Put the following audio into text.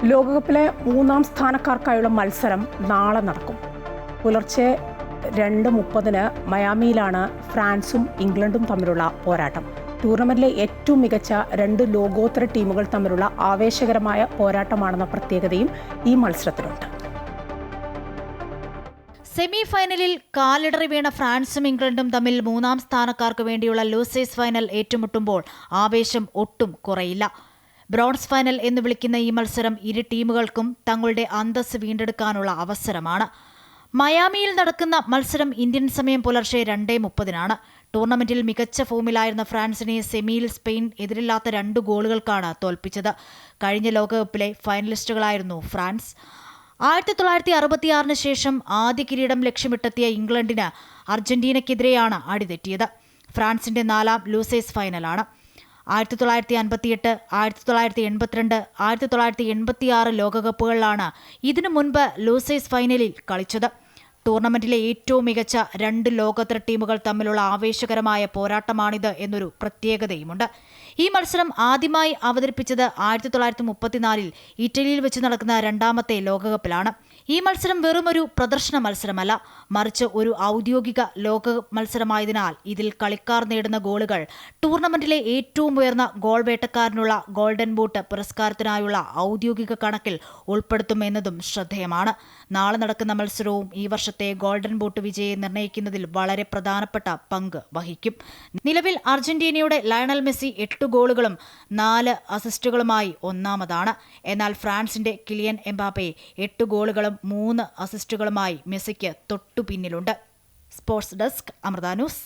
ലോകകപ്പിലെ 3-ാം സ്ഥാനക്കാർക്കായുള്ള മത്സരം നാളെ നടക്കും. പുലർച്ചെ 2:30 മയാമിയിലാണ് ഫ്രാൻസും ഇംഗ്ലണ്ടും തമ്മിലുള്ള പോരാട്ടം. ടൂർണമെന്റിലെ ഏറ്റവും മികച്ച 2 ലോകോത്തര ടീമുകൾ തമ്മിലുള്ള ആവേശകരമായ പോരാട്ടമാണെന്ന പ്രത്യേകതയും ഈ മത്സരത്തിലുണ്ട്. സെമി ഫൈനലിൽ കാലിടറി വീണ ഫ്രാൻസും ഇംഗ്ലണ്ടും തമ്മിൽ 3-ാം സ്ഥാനക്കാർക്ക് വേണ്ടിയുള്ള ലൂസേഴ്സ് ഫൈനൽ ഏറ്റുമുട്ടുമ്പോൾ ആവേശം ഒട്ടും കുറയില്ല. ബ്രോൺസ് ഫൈനൽ എന്ന് വിളിക്കുന്ന ഈ മത്സരം ഇരു ടീമുകൾക്കും തങ്ങളുടെ അന്തസ്സ് വീണ്ടെടുക്കാനുള്ള അവസരമാണ്. മയാമിയിൽ നടക്കുന്ന മത്സരം ഇന്ത്യൻ സമയം പുലർച്ചെ 2:30 ടൂർണമെന്റിൽ മികച്ച ഫോമിലായിരുന്ന ഫ്രാൻസിനെ സെമിയിൽ സ്പെയിൻ എതിരില്ലാത്ത 2 ഗോളുകൾക്കാണ് തോൽപ്പിച്ചത്. കഴിഞ്ഞ ലോകകപ്പിലെ ഫൈനലിസ്റ്റുകളായിരുന്നു ഫ്രാൻസ്. 1966 ശേഷം ആദ്യ കിരീടം ലക്ഷ്യമിട്ടെത്തിയ ഇംഗ്ലണ്ടിന് അർജന്റീനയ്ക്കെതിരെയാണ് അടിതെറ്റിയത്. ഫ്രാൻസിന്റെ 4-ാം ലൂസേഴ്സ് ഫൈനലാണ്. 1958, 1982, 1986 ലോകകപ്പുകളിലാണ് ഇതിനു മുൻപ് ലൂസേഴ്സ് ഫൈനലിൽ കളിച്ചത്. ടൂർണമെന്റിലെ ഏറ്റവും മികച്ച 2 ലോകോത്തര ടീമുകൾ തമ്മിലുള്ള ആവേശകരമായ പോരാട്ടമാണിത് എന്നൊരു പ്രത്യേകതയുമുണ്ട്. ഈ മത്സരം ആദ്യമായി അവതരിപ്പിച്ചത് 1934 ഇറ്റലിയിൽ വെച്ച് നടക്കുന്ന 2ാമത്തെ ലോകകപ്പിലാണ്. ഈ മത്സരം വെറുമൊരു പ്രദർശന മത്സരമല്ല, മറിച്ച് ഒരു ഔദ്യോഗിക ലോക മത്സരമായതിനാൽ ഇതിൽ കളിക്കാർ നേടുന്ന ഗോളുകൾ ടൂർണമെന്റിലെ ഏറ്റവും ഉയർന്ന ഗോൾ വേട്ടക്കാരനുള്ള ഗോൾഡൻ ബൂട്ട് പുരസ്കാരത്തിനായുള്ള ഔദ്യോഗിക കണക്കിൽ ഉൾപ്പെടുത്തുമെന്നതും ശ്രദ്ധേയമാണ്. നാളെ നടക്കുന്ന മത്സരവും ഈ വർഷത്തെ ഗോൾഡൻ ബൂട്ട് വിജയം നിർണ്ണയിക്കുന്നതിൽ വളരെ പ്രധാനപ്പെട്ട പങ്ക് വഹിക്കും. നിലവിൽ അർജന്റീനയുടെ ലയണൽ മെസ്സി 8 ഗോളുകളും 4 അസിസ്റ്റുകളുമായി ഒന്നാമതാണ്. എന്നാൽ ഫ്രാൻസിന്റെ കിലിയൻ എംബാപ്പെ 8 ഗോളുകളും 3 അസിസ്റ്റുകളുമായി മെസ്സിക്ക് തൊട്ടുപിന്നിലുണ്ട്. Sports desk, Amrita news.